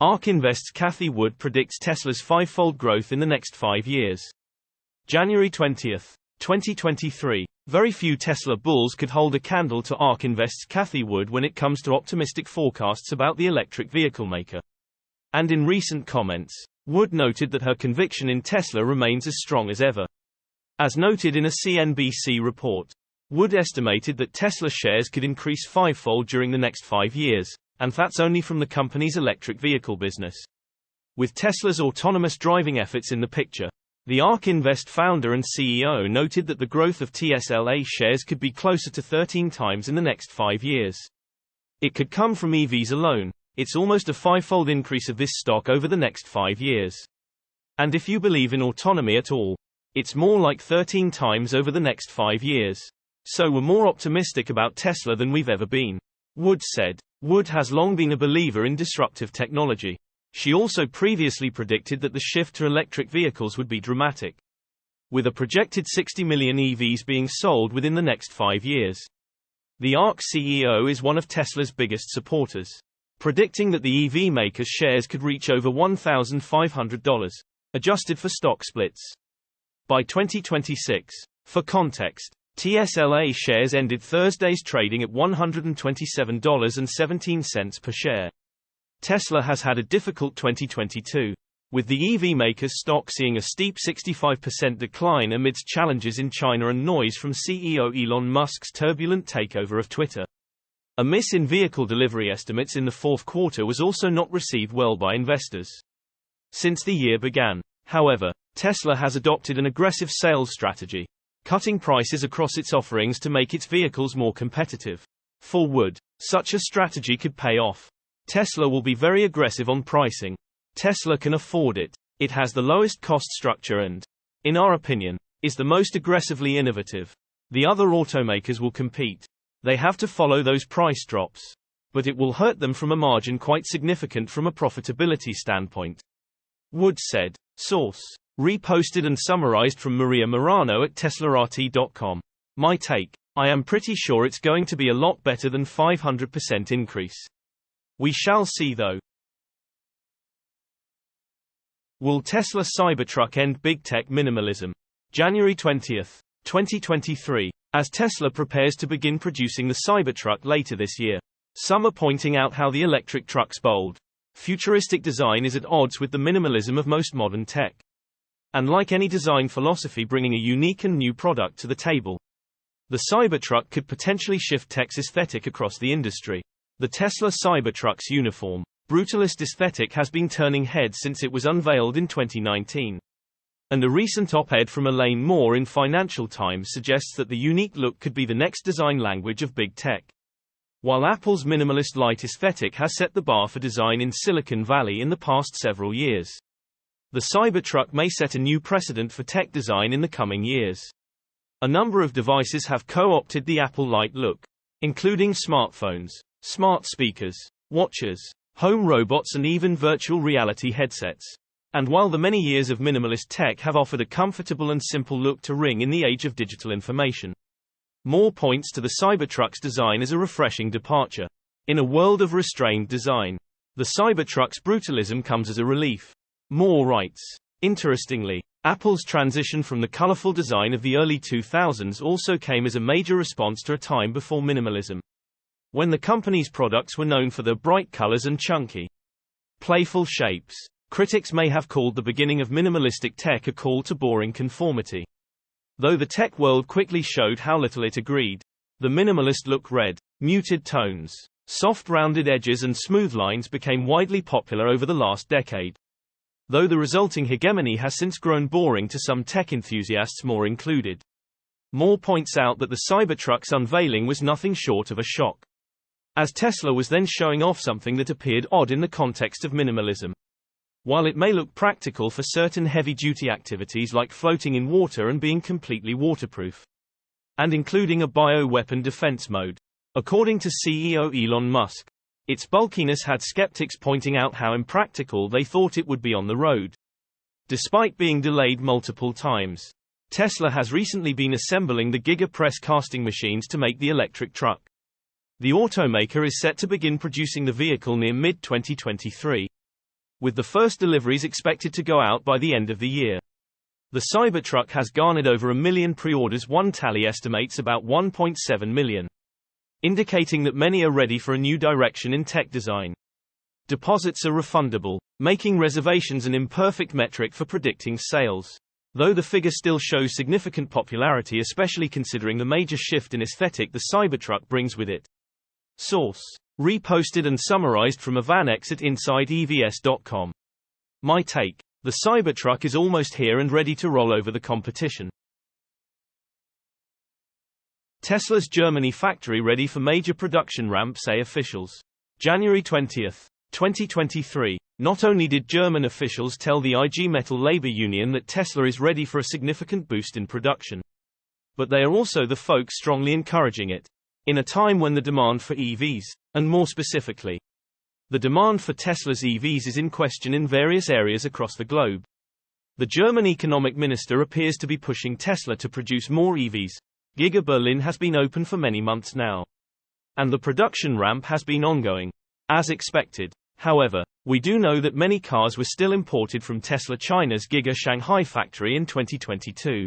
ARK Invest's Cathie Wood predicts Tesla's fivefold growth in the next 5 years. January 20, 2023. Very few Tesla bulls could hold a candle to ARK Invest's Cathie Wood when it comes to optimistic forecasts about the electric vehicle maker. And in recent comments, Wood noted that her conviction in Tesla remains as strong as ever. As noted in a CNBC report, Wood estimated that Tesla shares could increase fivefold during the next 5 years, and that's only from the company's electric vehicle business. With Tesla's autonomous driving efforts in the picture, the ARK Invest founder and CEO noted that the growth of TSLA shares could be closer to 13 times in the next 5 years. It could come from EVs alone. It's almost a fivefold increase of this stock over the next 5 years. And if you believe in autonomy at all, it's more like 13 times over the next 5 years. So we're more optimistic about Tesla than we've ever been, Wood said. Wood has long been a believer in disruptive technology. She also previously predicted that the shift to electric vehicles would be dramatic, with a projected 60 million EVs being sold within the next 5 years. The ARK CEO is one of Tesla's biggest supporters, predicting that the EV maker's shares could reach over $1,500, adjusted for stock splits, by 2026. For context, TSLA shares ended Thursday's trading at $127.17 per share. Tesla has had a difficult 2022, with the EV maker's stock seeing a steep 65% decline amidst challenges in China and noise from CEO Elon Musk's turbulent takeover of Twitter. A miss in vehicle delivery estimates in the fourth quarter was also not received well by investors. Since the year began, however, Tesla has adopted an aggressive sales strategy, cutting prices across its offerings to make its vehicles more competitive. For Wood, such a strategy could pay off. Tesla will be very aggressive on pricing. Tesla can afford it. It has the lowest cost structure and, in our opinion, is the most aggressively innovative. The other automakers will compete. They have to follow those price drops. But it will hurt them from a margin quite significant from a profitability standpoint, Wood said. Source: reposted and summarized from Maria Marano at TeslaRT.com. My take: I am pretty sure it's going to be a lot better than 500% increase. We shall see though. Will Tesla Cybertruck end big tech minimalism? January 20, 2023. As Tesla prepares to begin producing the Cybertruck later this year, some are pointing out how the electric truck's bold, futuristic design is at odds with the minimalism of most modern tech. And like any design philosophy bringing a unique and new product to the table, the Cybertruck could potentially shift tech's aesthetic across the industry. The Tesla Cybertruck's uniform, brutalist aesthetic has been turning heads since it was unveiled in 2019. And a recent op-ed from Elaine Moore in Financial Times suggests that the unique look could be the next design language of big tech. While Apple's minimalist light aesthetic has set the bar for design in Silicon Valley in the past several years, the Cybertruck may set a new precedent for tech design in the coming years. A number of devices have co-opted the Apple light look, including smartphones, smart speakers, watches, home robots and even virtual reality headsets. And while the many years of minimalist tech have offered a comfortable and simple look to Ring in the age of digital information, Moore points to the Cybertruck's design as a refreshing departure. In a world of restrained design, the Cybertruck's brutalism comes as a relief. Moore writes, interestingly, Apple's transition from the colorful design of the early 2000s also came as a major response to a time before minimalism, when the company's products were known for their bright colors and chunky, playful shapes. Critics may have called the beginning of minimalistic tech a call to boring conformity. Though the tech world quickly showed how little it agreed. The minimalist look, red, muted tones, soft rounded edges and smooth lines became widely popular over the last decade. Though the resulting hegemony has since grown boring to some tech enthusiasts, Moore included. Moore points out that the Cybertruck's unveiling was nothing short of a shock, as Tesla was then showing off something that appeared odd in the context of minimalism. While it may look practical for certain heavy-duty activities like floating in water and being completely waterproof, and including a bioweapon defense mode, according to CEO Elon Musk, its bulkiness had skeptics pointing out how impractical they thought it would be on the road. Despite being delayed multiple times, Tesla has recently been assembling the Giga press casting machines to make the electric truck. The automaker is set to begin producing the vehicle near mid-2023. with the first deliveries expected to go out by the end of the year. The Cybertruck has garnered over 1 million pre-orders. One tally estimates about 1.7 million, indicating that many are ready for a new direction in tech design. Deposits are refundable, making reservations an imperfect metric for predicting sales. Though the figure still shows significant popularity, especially considering the major shift in aesthetic the Cybertruck brings with it. Source: reposted and summarized from Avanex at InsideEVS.com. My take: the Cybertruck is almost here and ready to roll over the competition. Tesla's Germany factory ready for major production ramp, say officials. January 20, 2023. Not only did German officials tell the IG Metall labor union that Tesla is ready for a significant boost in production, but they are also the folks strongly encouraging it. In a time when the demand for EVs, and more specifically, the demand for Tesla's EVs is in question in various areas across the globe, the German economic minister appears to be pushing Tesla to produce more EVs. Giga Berlin has been open for many months now, and the production ramp has been ongoing, as expected. However, we do know that many cars were still imported from Tesla China's Giga Shanghai factory in 2022.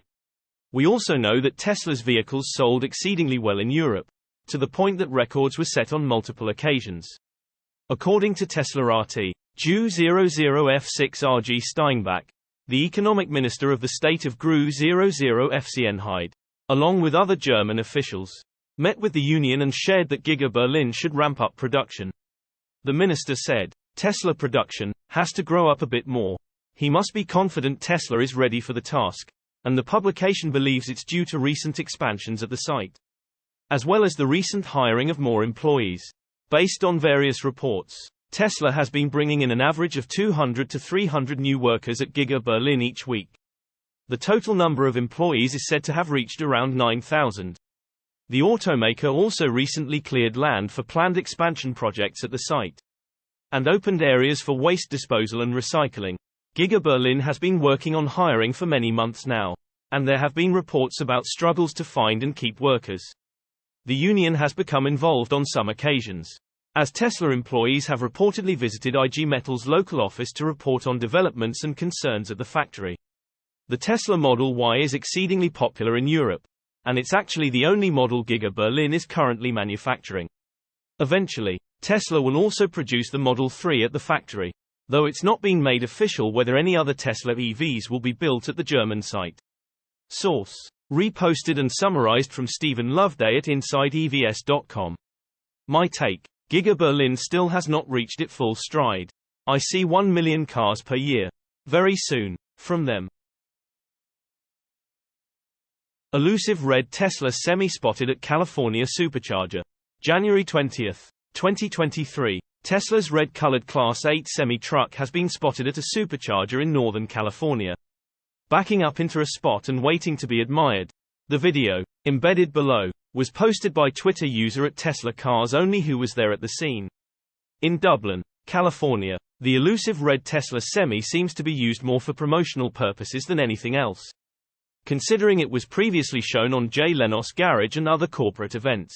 We also know that Tesla's vehicles sold exceedingly well in Europe, to the point that records were set on multiple occasions. According to Tesla RT, Ju 00F6RG Steinbach, the economic minister of the state of GRU 00FCNheid, along with other German officials, met with the union and shared that Giga Berlin should ramp up production. The minister said, Tesla production has to grow up a bit more. He must be confident Tesla is ready for the task, and the publication believes it's due to recent expansions at the site, as well as the recent hiring of more employees. Based on various reports, Tesla has been bringing in an average of 200 to 300 new workers at Giga Berlin each week. The total number of employees is said to have reached around 9,000. The automaker also recently cleared land for planned expansion projects at the site, and opened areas for waste disposal and recycling. Giga Berlin has been working on hiring for many months now, and there have been reports about struggles to find and keep workers. The union has become involved on some occasions, as Tesla employees have reportedly visited IG Metall's local office to report on developments and concerns at the factory. The Tesla Model Y is exceedingly popular in Europe, and it's actually the only model Giga Berlin is currently manufacturing. Eventually, Tesla will also produce the Model 3 at the factory, though it's not been made official whether any other Tesla EVs will be built at the German site. Source: reposted and summarized from Stephen Loveday at InsideEVS.com. My take: Giga Berlin still has not reached its full stride. I see 1 million cars per year very soon from them. Elusive red Tesla semi spotted at California Supercharger. January 20, 2023. Tesla's red-colored Class 8 semi-truck has been spotted at a supercharger in Northern California, backing up into a spot and waiting to be admired. The video, embedded below, was posted by Twitter user at Tesla Cars Only, who was there at the scene. In Dublin, California, the elusive red Tesla semi seems to be used more for promotional purposes than anything else, considering it was previously shown on Jay Leno's garage and other corporate events.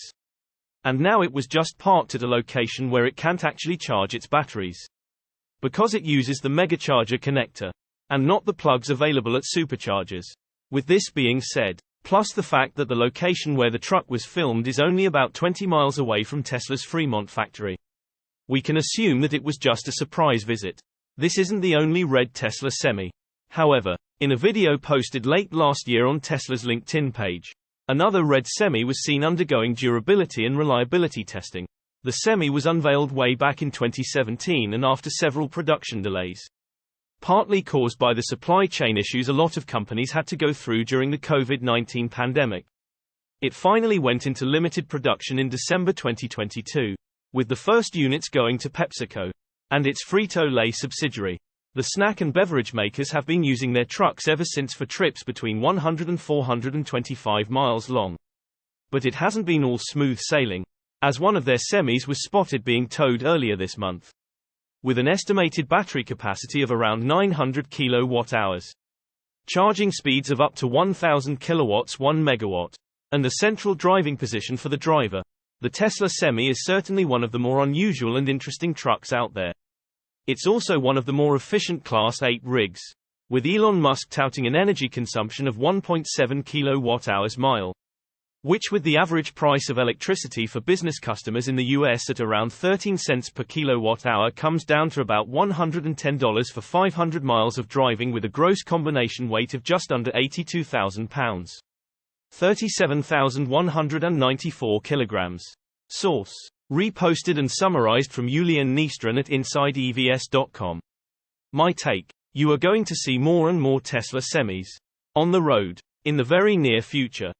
And now it was just parked at a location where it can't actually charge its batteries, because it uses the megacharger connector, and not the plugs available at superchargers. With this being said, plus the fact that the location where the truck was filmed is only about 20 miles away from Tesla's Fremont factory, we can assume that it was just a surprise visit. This isn't the only red Tesla semi. However, in a video posted late last year on Tesla's LinkedIn page, another red semi was seen undergoing durability and reliability testing. The semi was unveiled way back in 2017 and after several production delays, partly caused by the supply chain issues a lot of companies had to go through during the COVID-19 pandemic. It finally went into limited production in December 2022, with the first units going to PepsiCo and its Frito-Lay subsidiary. The snack and beverage makers have been using their trucks ever since for trips between 100 and 425 miles long. But it hasn't been all smooth sailing, as one of their semis was spotted being towed earlier this month, with an estimated battery capacity of around 900 kilowatt-hours, charging speeds of up to 1000 kilowatts 1 megawatt, and a central driving position for the driver. The Tesla Semi is certainly one of the more unusual and interesting trucks out there. It's also one of the more efficient Class 8 rigs, with Elon Musk touting an energy consumption of 1.7 kilowatt-hours/mile, which with the average price of electricity for business customers in the US at around 13 cents per kilowatt-hour comes down to about $110 for 500 miles of driving with a gross combination weight of just under 82,000 pounds. 37,194 kilograms. Source: reposted and summarized from Julian Nystrom at InsideEVS.com. My take: you are going to see more and more Tesla semis on the road in the very near future.